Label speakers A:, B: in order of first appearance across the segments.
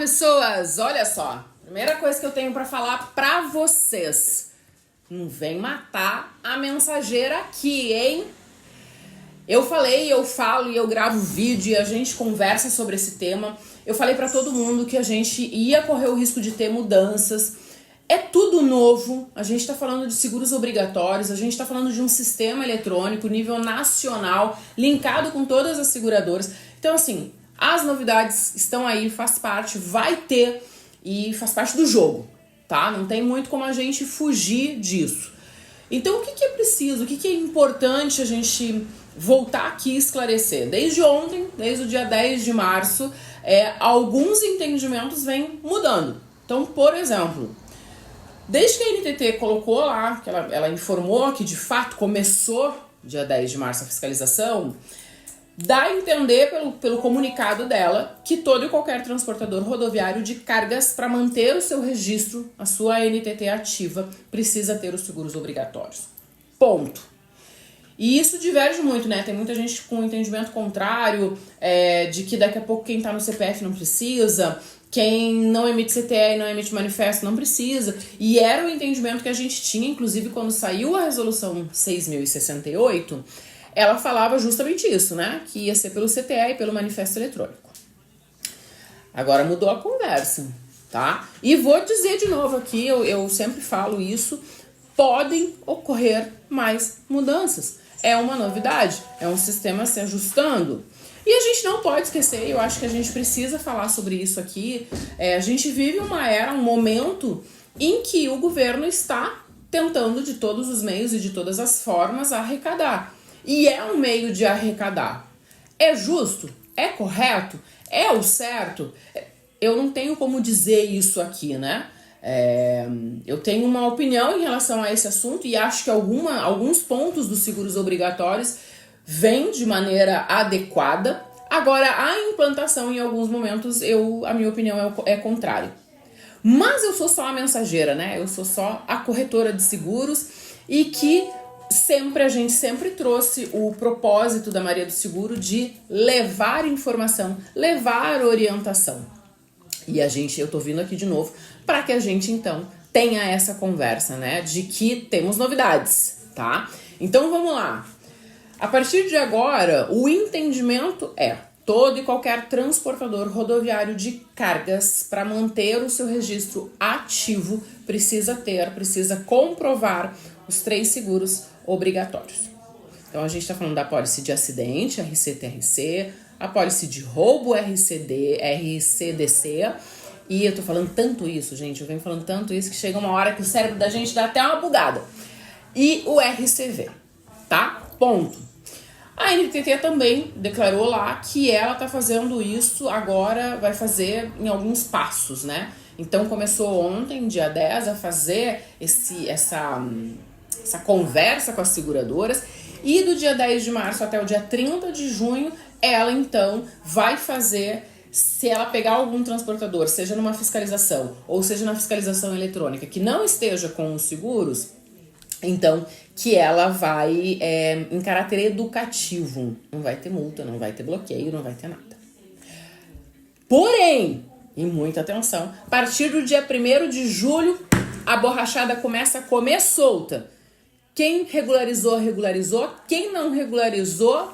A: pessoas! Olha só, primeira coisa que eu tenho pra falar pra vocês. Não vem matar a mensageira aqui, hein? Eu falei, eu falo e eu gravo vídeo e a gente conversa sobre esse tema. Eu falei pra todo mundo que a gente ia correr o risco de ter mudanças. É tudo novo, a gente tá falando de seguros obrigatórios, a gente tá falando de um sistema eletrônico nível nacional, linkado com todas as seguradoras. Então assim, as novidades estão aí, faz parte, vai ter e faz parte do jogo, tá? Não tem muito como a gente fugir disso. Então o que é preciso, o que é importante a gente voltar aqui e esclarecer? Desde ontem, desde o dia 10 de março, alguns entendimentos vêm mudando. Então, por exemplo, desde que a NTT colocou lá, que ela informou que de fato começou dia 10 de março a fiscalização, dá a entender pelo comunicado dela que todo e qualquer transportador rodoviário de cargas, para manter o seu registro, a sua NTT ativa, precisa ter os seguros obrigatórios. Ponto. E isso diverge muito, né? Tem muita gente com entendimento contrário, de que daqui a pouco quem tá no CPF não precisa, quem não emite CTE e não emite manifesto não precisa. E era o entendimento que a gente tinha, inclusive, quando saiu a resolução 6.068, ela falava justamente isso, né? Que ia ser pelo CTE e pelo manifesto eletrônico. Agora mudou a conversa, tá? E vou dizer de novo aqui, eu sempre falo isso, podem ocorrer mais mudanças. É uma novidade, é um sistema se ajustando. E a gente não pode esquecer, eu acho que a gente precisa falar sobre isso aqui, a gente vive uma era, um momento em que o governo está tentando de todos os meios e de todas as formas arrecadar. E é um meio de arrecadar. É justo? É correto? É o certo? Eu não tenho como dizer isso aqui, né? Eu tenho uma opinião em relação a esse assunto e acho que alguns pontos dos seguros obrigatórios vêm de maneira adequada. Agora, a implantação em alguns momentos, a minha opinião é contrária. Mas eu sou só a mensageira, né? Eu sou só a corretora de seguros e que a gente sempre trouxe o propósito da Maria do Seguro de levar informação, levar orientação. E eu tô vindo aqui de novo para que a gente então tenha essa conversa, né, de que temos novidades, tá? Então vamos lá. A partir de agora, o entendimento todo e qualquer transportador rodoviário de cargas, para manter o seu registro ativo, precisa comprovar os 3 seguros obrigatórios. Então a gente está falando da apólice de acidente, RCTRC, a apólice de roubo, RCDC, e eu tô falando tanto isso, gente, eu venho falando tanto isso que chega uma hora que o cérebro da gente dá até uma bugada. E o RCV, tá? Ponto. A NTT também declarou lá que ela tá fazendo isso agora, vai fazer em alguns passos, né? Então começou ontem, dia 10, a fazer essa conversa com as seguradoras, e do dia 10 de março até o dia 30 de junho, ela então vai fazer, se ela pegar algum transportador, seja numa fiscalização ou seja na fiscalização eletrônica, que não esteja com os seguros, então que ela vai em caráter educativo, não vai ter multa, não vai ter bloqueio, não vai ter nada. Porém, e muita atenção, a partir do dia 1º de julho, a borrachada começa a comer solta. Quem regularizou, regularizou. Quem não regularizou,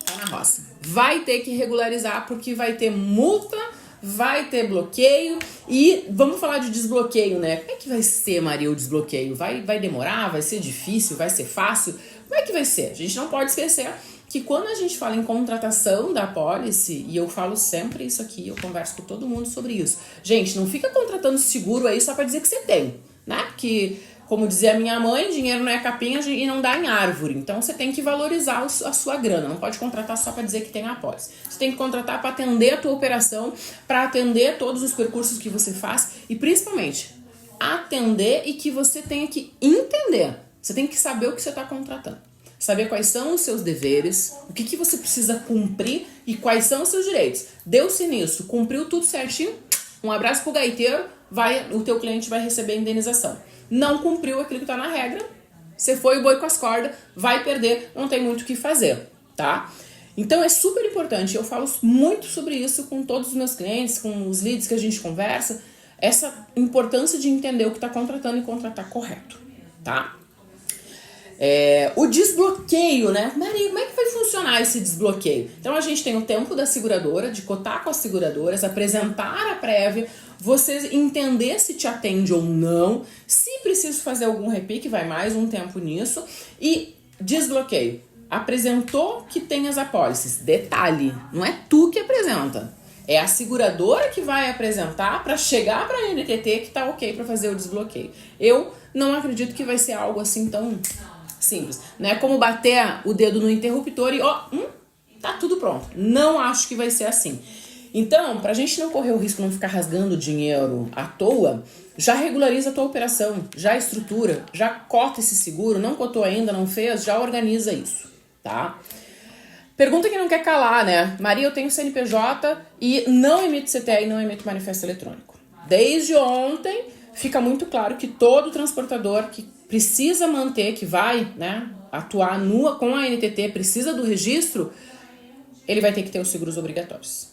A: tá na roça. Vai ter que regularizar porque vai ter multa, vai ter bloqueio. E vamos falar de desbloqueio, né? Como é que vai ser, Maria, o desbloqueio? Vai demorar? Vai ser difícil? Vai ser fácil? Como é que vai ser? A gente não pode esquecer que quando a gente fala em contratação da apólice, e eu falo sempre isso aqui, eu converso com todo mundo sobre isso. Gente, não fica contratando seguro aí só pra dizer que você tem, né? Porque, como dizia a minha mãe, dinheiro não é capinha e não dá em árvore. Então você tem que valorizar a sua grana. Não pode contratar só para dizer que tem a apólice. Você tem que contratar para atender a tua operação, para atender todos os percursos que você faz e principalmente atender e que você tenha que entender. Você tem que saber o que você está contratando. Saber quais são os seus deveres, o que você precisa cumprir e quais são os seus direitos. Deu-se nisso, cumpriu tudo certinho, um abraço pro gaiteiro, o teu cliente vai receber a indenização. Não cumpriu aquilo que tá na regra, você foi o boi com as cordas, vai perder, não tem muito o que fazer, tá? Então é super importante, eu falo muito sobre isso com todos os meus clientes, com os leads que a gente conversa, essa importância de entender o que está contratando e contratar correto, tá? O desbloqueio, né? Maria, como é que vai funcionar esse desbloqueio? Então a gente tem o tempo da seguradora, de cotar com as seguradoras, apresentar a prévia, você entender se te atende ou não, se preciso fazer algum repique, vai mais um tempo nisso, e desbloqueio. Apresentou que tem as apólices. Detalhe, não é tu que apresenta. É a seguradora que vai apresentar para chegar para a NTT que tá ok para fazer o desbloqueio. Eu não acredito que vai ser algo assim tão simples. Não é como bater o dedo no interruptor e tá tudo pronto. Não acho que vai ser assim. Então, pra gente não correr o risco de não ficar rasgando dinheiro à toa, já regulariza a tua operação, já estrutura, já cota esse seguro, não cotou ainda, não fez, já organiza isso, tá? Pergunta que não quer calar, né? Maria, eu tenho CNPJ e não emito CTA e não emito manifesto eletrônico. Desde ontem, fica muito claro que todo transportador que precisa manter, que vai, né, atuar com a NTT, precisa do registro, ele vai ter que ter os seguros obrigatórios.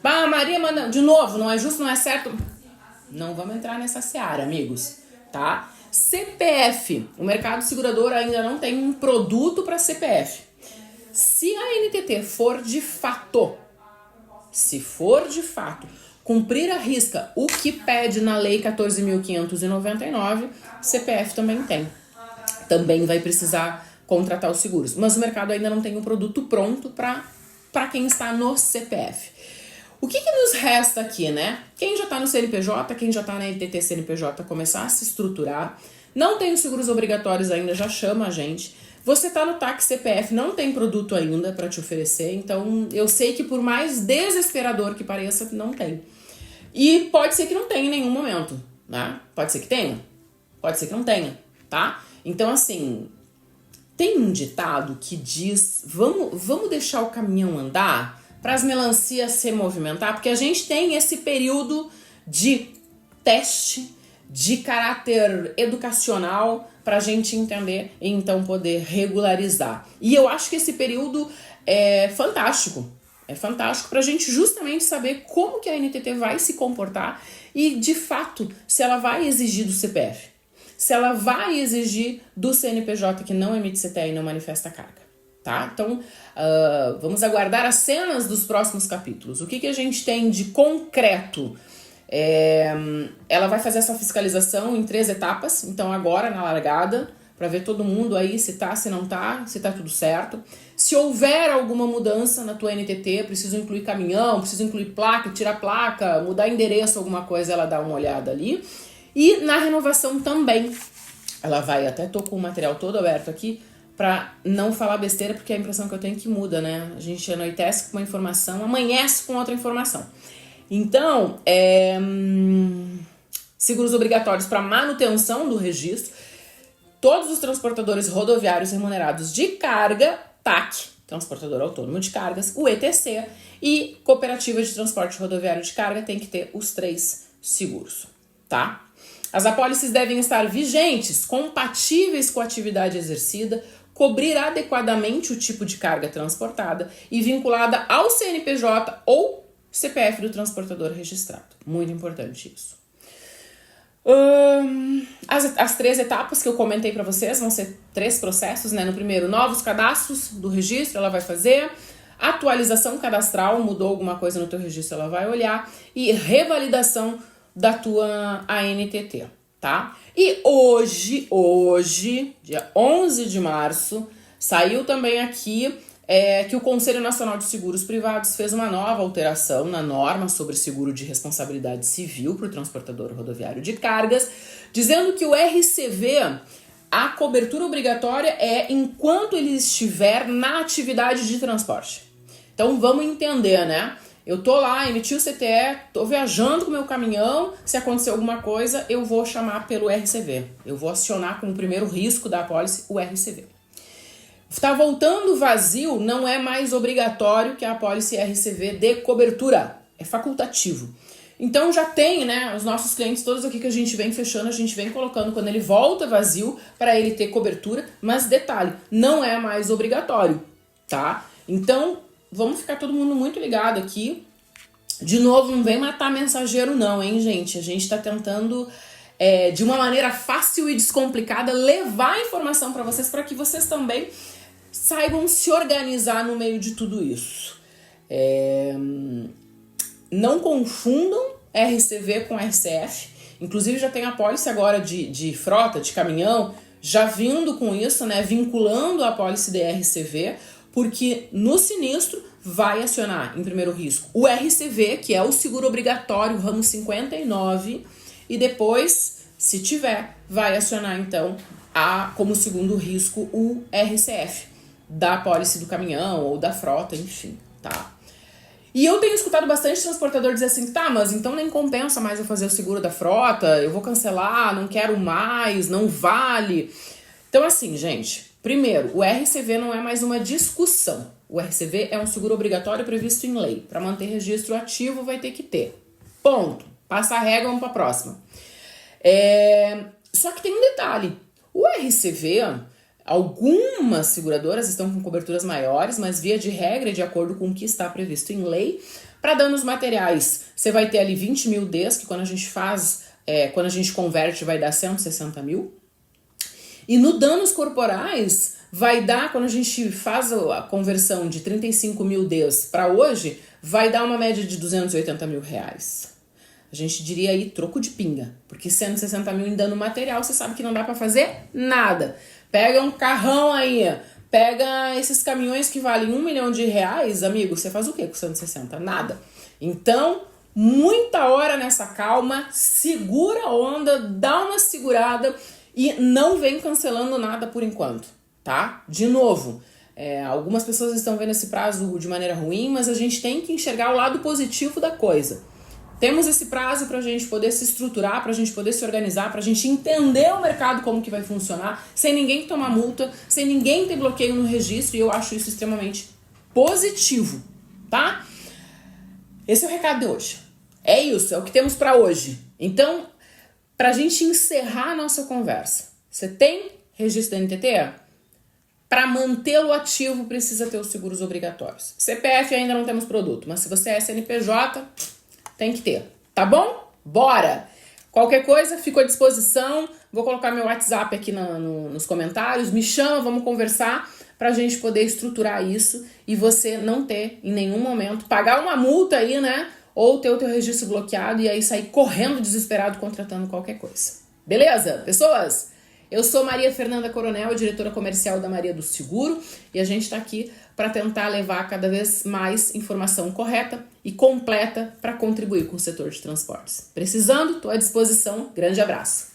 A: Maria, manda de novo, não é justo, não é certo? Não vamos entrar nessa seara, amigos, tá? CPF, o mercado segurador ainda não tem um produto para CPF. Se a NTT for de fato, cumprir à risca o que pede na Lei 14.599, CPF também tem. Também vai precisar contratar os seguros. Mas o mercado ainda não tem um produto pronto para quem está no CPF. O que nos resta aqui, né? Quem já está no CNPJ, quem já está na NTT CNPJ, começar a se estruturar. Não tem os seguros obrigatórios ainda, já chama a gente. Você está no TAC CPF, não tem produto ainda para te oferecer. Então, eu sei que por mais desesperador que pareça, não tem. E pode ser que não tenha em nenhum momento, né? Pode ser que tenha, pode ser que não tenha, tá? Então, assim, tem um ditado que diz, vamos deixar o caminhão andar para as melancias se movimentar, porque a gente tem esse período de teste, de caráter educacional, para a gente entender e então poder regularizar. E eu acho que esse período é fantástico. É fantástico para a gente justamente saber como que a NTT vai se comportar e, de fato, se ela vai exigir do CPF, se ela vai exigir do CNPJ que não emite CTA e não manifesta carga. Tá? Então, vamos aguardar as cenas dos próximos capítulos. O que a gente tem de concreto? Ela vai fazer essa fiscalização em 3 etapas. Então, agora na largada, para ver todo mundo aí se tá, se não tá, se tá tudo certo. Se houver alguma mudança na tua NTT, preciso incluir caminhão, preciso incluir placa, tirar placa, mudar endereço, alguma coisa, ela dá uma olhada ali. E na renovação também. Ela vai, até tô com o material todo aberto aqui, para não falar besteira, porque a impressão que eu tenho é que muda, né? A gente anoitece com uma informação, amanhece com outra informação. Então, seguros obrigatórios para manutenção do registro, todos os transportadores rodoviários remunerados de carga, TAC, Transportador Autônomo de Cargas, o ETC, e Cooperativa de Transporte Rodoviário de Carga tem que ter os 3 seguros, tá? As apólices devem estar vigentes, compatíveis com a atividade exercida, cobrir adequadamente o tipo de carga transportada e vinculada ao CNPJ ou CPF do transportador registrado. Muito importante isso. As 3 etapas que eu comentei para vocês vão ser 3 processos, né? No primeiro, novos cadastros do registro, ela vai fazer. Atualização cadastral, mudou alguma coisa no teu registro, ela vai olhar. E revalidação da tua ANTT, tá? E hoje, dia 11 de março, saiu também aqui que o Conselho Nacional de Seguros Privados fez uma nova alteração na norma sobre seguro de responsabilidade civil para o transportador rodoviário de cargas, dizendo que o RCV, a cobertura obrigatória é enquanto ele estiver na atividade de transporte. Então vamos entender, né? Eu tô lá, emiti o CTE, tô viajando com o meu caminhão, se acontecer alguma coisa, eu vou chamar pelo RCV. Eu vou acionar como primeiro risco da apólice o RCV. Tá voltando vazio, não é mais obrigatório que a apólice RCV dê cobertura, é facultativo. Então já tem, né, os nossos clientes todos aqui que a gente vem fechando, a gente vem colocando quando ele volta vazio para ele ter cobertura, mas detalhe, não é mais obrigatório, tá? Então, vamos ficar todo mundo muito ligado aqui. De novo, não vem matar mensageiro não, hein, gente? A gente tá tentando, de uma maneira fácil e descomplicada, levar a informação para vocês, para que vocês também saibam se organizar no meio de tudo isso. Não confundam RCV com RCF. Inclusive já tem a apólice agora de frota, de caminhão, já vindo com isso, né? Vinculando a apólice de RCV, porque no sinistro vai acionar, em primeiro risco, o RCV, que é o seguro obrigatório, ramo 59, e depois, se tiver, vai acionar então como segundo risco o RCF, da apólice do caminhão ou da frota, enfim, tá? E eu tenho escutado bastante transportador dizer assim, tá, mas então nem compensa mais eu fazer o seguro da frota, eu vou cancelar, não quero mais, não vale. Então assim, gente, primeiro, o RCV não é mais uma discussão. O RCV é um seguro obrigatório previsto em lei. Para manter registro ativo vai ter que ter. Ponto. Passa a regra, vamos para a próxima. Só que tem um detalhe. O RCV, algumas seguradoras estão com coberturas maiores, mas via de regra, de acordo com o que está previsto em lei, para danos materiais, você vai ter ali 20 mil Ds, que quando a gente quando a gente converte, vai dar 160 mil. E no danos corporais, vai dar, quando a gente faz a conversão de 35 mil Ds para hoje, vai dar uma média de 280 mil reais. A gente diria aí troco de pinga, porque 160 mil em dano material, você sabe que não dá para fazer nada. Pega um carrão aí, pega esses caminhões que valem 1 milhão de reais, amigo, você faz o quê com 160? Nada. Então, muita hora nessa calma, segura a onda, dá uma segurada e não vem cancelando nada por enquanto, tá? De novo, algumas pessoas estão vendo esse prazo de maneira ruim, mas a gente tem que enxergar o lado positivo da coisa. Temos esse prazo para a gente poder se estruturar, para a gente poder se organizar, para a gente entender o mercado como que vai funcionar, sem ninguém tomar multa, sem ninguém ter bloqueio no registro, e eu acho isso extremamente positivo, tá? Esse é o recado de hoje. É isso, é o que temos para hoje. Então, para a gente encerrar a nossa conversa, você tem registro da NTT? Para mantê-lo ativo, precisa ter os seguros obrigatórios. CPF ainda não temos produto, mas se você é CNPJ, tem que ter, tá bom? Bora! Qualquer coisa, fico à disposição. Vou colocar meu WhatsApp aqui nos comentários. Me chama, vamos conversar pra gente poder estruturar isso e você não ter, em nenhum momento, pagar uma multa aí, né? Ou ter o teu registro bloqueado e aí sair correndo desesperado contratando qualquer coisa. Beleza, pessoas? Eu sou Maria Fernanda Coronel, diretora comercial da Maria do Seguro, e a gente está aqui para tentar levar cada vez mais informação correta e completa para contribuir com o setor de transportes. Precisando, estou à disposição. Grande abraço!